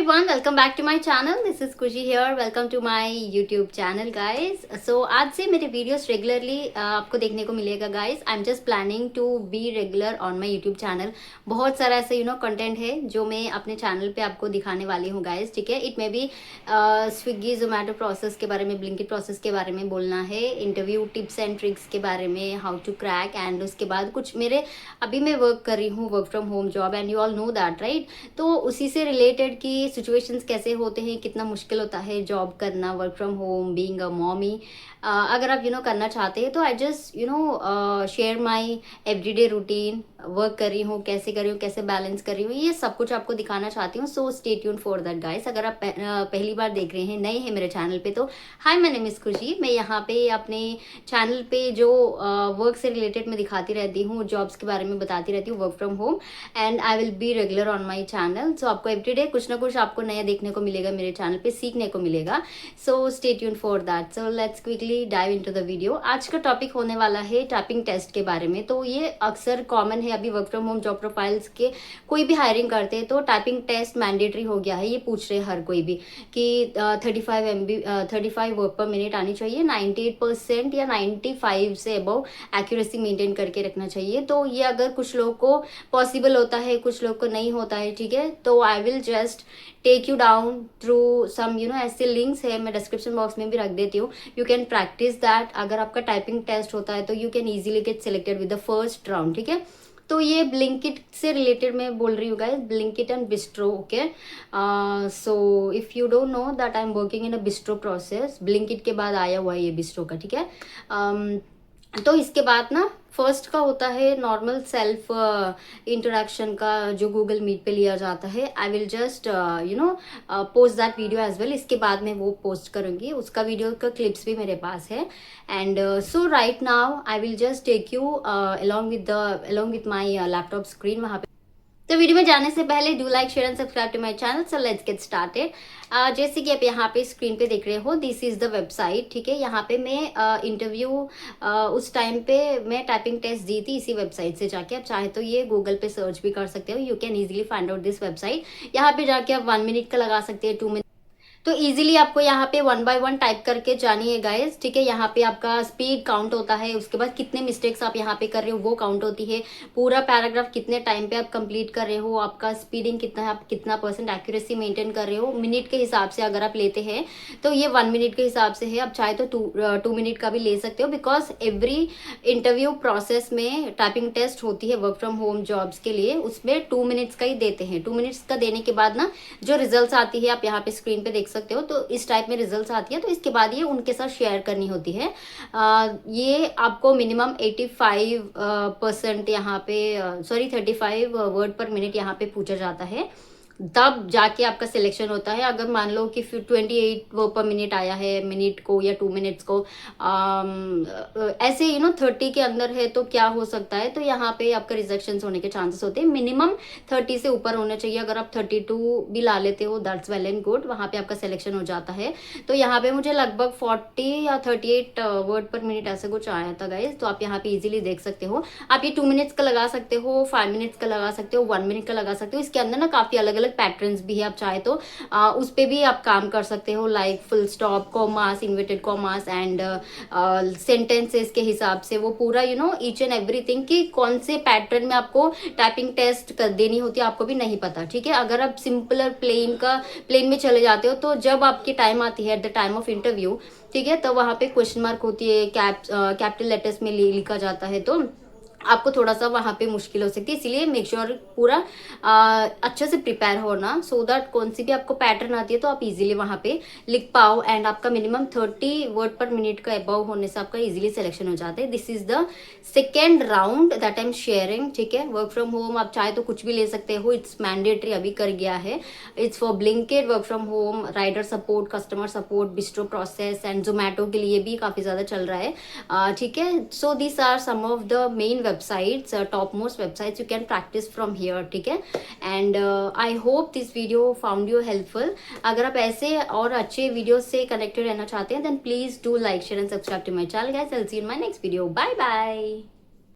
everyone, welcome back to my channel. This is Kushi here. Welcome to my YouTube channel guys. So आज से मेरे videos regularly आपको देखने को मिलेगा guys. I'm just planning to be regular on my YouTube channel. बहुत सारा ऐसे कंटेंट है जो मैं अपने चैनल पे आपको दिखाने वाली हूँ guys. ठीक है, it may be Swiggy Zomato process के बारे में, ब्लिंकिट प्रोसेस के बारे में बोलना है, इंटरव्यू टिप्स एंड ट्रिक्स के बारे में, हाउ टू क्रैक, एंड उसके बाद कुछ मेरे अभी मैं वर्क कर रही हूँ, work from home job, and you all know that right. तो उसी से रिलेटेड कि सिचुएशंस कैसे होते हैं, कितना मुश्किल होता है जॉब करना, work from home, being a mommy. अगर आप करना चाहते हैं तो I just share my everyday routine, work कर रही हूँ, कैसे कर रही हूँ, कैसे बैलेंस कर रही हूँ, ये सब कुछ आपको दिखाना चाहती हूँ. So stay tune for that guys. अगर आप पहली बार देख रहे हैं, नए हैं मेरे चैनल पे, तो हाय, माय नेम इज खुशी. मैं यहाँ पे अपने चैनल पे जो वर्क से रिलेटेड मैं दिखाती रहती हूँ, जॉब्स के बारे में बताती रहती हूँ, work from home, and I will be regular on my channel. So आपको एवरीडे कुछ ना कुछ आपको नया देखने को मिलेगा, मेरे चैनल पे सीखने को मिलेगा. So stay tune for that. So let's quickly dive into the video. आज का टॉपिक होने वाला है टाइपिंग टेस्ट के बारे में. तो ये अक्सर कॉमन है, अभी work from home job profiles के कोई भी हायरिंग करते हैं तो टाइपिंग टेस्ट मैंडेटरी हो गया है. ये पूछ रहे हैं हर कोई भी कि 35 वर्ड पर मिनट आनी चाहिए, 98% या 95 से अबव एक्यूरेसी मेंटेन करके रखना चाहिए. तो ये अगर कुछ लोगों को पॉसिबल होता है, कुछ लोग को नहीं होता है, ठीक है, तो I will just take you down through some ऐसे लिंक्स है, मैं डिस्क्रिप्शन बॉक्स में भी रख देती हूँ. You can practice that. अगर आपका टाइपिंग टेस्ट होता है तो you can easily get selected with the first round. ठीक है, तो ये ब्लिंकिट से रिलेटेड मैं बोल रही हूँ guys, Blinkit and bistro. Okay, so if you don't know that I am working in a bistro process. Blinkit के बाद आया हुआ है ये बिस्ट्रो का. ठीक है, तो इसके बाद ना फर्स्ट का होता है नॉर्मल सेल्फ इंटरेक्शन का, जो गूगल मीट पे लिया जाता है. I will just post that video as well. इसके बाद मैं वो पोस्ट करूँगी, उसका वीडियो का क्लिप्स भी मेरे पास है. And so right now I will just take you along with my laptop screen वहाँ पे. तो वीडियो में जाने से पहले do like, share and subscribe to my channel. So let's get started. जैसे कि आप यहाँ पे स्क्रीन पे देख रहे हो, दिस इज द वेबसाइट. ठीक है, यहाँ पे मैं इंटरव्यू उस टाइम पे मैं टाइपिंग टेस्ट दी थी इसी वेबसाइट से जाके. आप चाहे तो ये गूगल पे सर्च भी कर सकते हो. You can easily find out this website. यहाँ पे जाके आप 1 मिनट का लगा सकते हैं, 2 मिनट. तो इजीली आपको यहाँ पे 1 बाय 1 टाइप करके जानी है गाइस. ठीक है, यहाँ पे आपका स्पीड काउंट होता है, उसके बाद कितने मिस्टेक्स आप यहाँ पे कर रहे हो वो काउंट होती है, पूरा पैराग्राफ कितने टाइम पे आप कंप्लीट कर रहे हो, आपका स्पीडिंग कितना है, आप कितना % एक्यूरेसी मेंटेन कर रहे हो. मिनट के हिसाब से अगर आप लेते हैं तो ये 1 मिनट के हिसाब से है. आप चाहे तो 2 मिनट का भी ले सकते हो, बिकॉज एवरी इंटरव्यू प्रोसेस में टाइपिंग टेस्ट होती है वर्क फ्रॉम होम जॉब्स के लिए, उसमें 2 मिनट्स का ही देते हैं. 2 मिनट्स का देने के बाद ना जो रिजल्ट आती है आप यहाँ पे स्क्रीन पे देख सकते हो. तो इस टाइप में रिजल्ट्स आती है, तो इसके बाद ये उनके साथ शेयर करनी होती है. ये आपको मिनिमम 85% यहाँ पे 35 वर्ड पर मिनट यहाँ पे पूछा जाता है, तब जाके आपका सिलेक्शन होता है. अगर मान लो कि 28 वर्ड पर मिनट आया है मिनट को या 2 मिनट्स को, ऐसे 30 के अंदर है तो क्या हो सकता है, तो यहाँ पे आपका रिजेक्शन होने के चांसेस होते हैं. मिनिमम 30 से ऊपर होना चाहिए. अगर आप 32 भी ला लेते हो, दैट्स वेल एंड गुड, वहाँ पे आपका सिलेक्शन हो जाता है. तो यहाँ पे मुझे लगभग 40 या 38 वर्ड पर मिनट ऐसे कुछ आया था गाइज. तो आप यहाँ पे इजीली देख सकते हो. आप ये 2 मिनट्स का लगा सकते हो, 5 मिनट्स का लगा सकते हो, 1 मिनट का लगा सकते हो. इसके अंदर ना काफी अलग अलग पैटर्न्स भी है. आप चाहे तो उस पे भी आप काम कर सकते हो, like full stop, commas, inverted commas, and sentences के हिसाब से वो पूरा ईच एंड एवरीथिंग कि कौन से पैटर्न में आपको टाइपिंग टेस्ट कर देनी होती है, आपको भी नहीं पता. ठीक है, अगर आप सिंपलर प्लेन में चले जाते हो, तो जब आपकी टाइम आती है at the time of interview, ठीक है, तो वहाँ पे क्वेश्चन मार्क होती है, कैपिटल लेटर्स में लिखा जाता है, तो आपको थोड़ा सा वहाँ पे मुश्किल हो सकती है. इसीलिए मेक श्योर पूरा अच्छे से प्रिपेयर होना, सो दैट कौन सी भी आपको पैटर्न आती है तो आप इजीली वहाँ पे लिख पाओ. एंड आपका मिनिमम 30 वर्ड पर मिनट का अबव होने से आपका इजीली सिलेक्शन हो जाता है. This is the second round that I am sharing. ठीक है, वर्क फ्रॉम होम आप चाहे तो कुछ भी ले सकते हो, इट्स मैंडेटरी, अभी कर गया है. It's for Blinkit, work from home, rider support, customer support, bistro process, and Zomato के लिए भी काफी ज्यादा चल रहा है. ठीक है, so this are some of the main websites, topmost websites you can practice from here. ठीक है, and I hope this video found you helpful. अगर आप ऐसे और अच्छे वीडियो से कनेक्टेड रहना चाहते हैं then please do like, share and subscribe to my channel guys. I'll see you in my next video. Bye bye.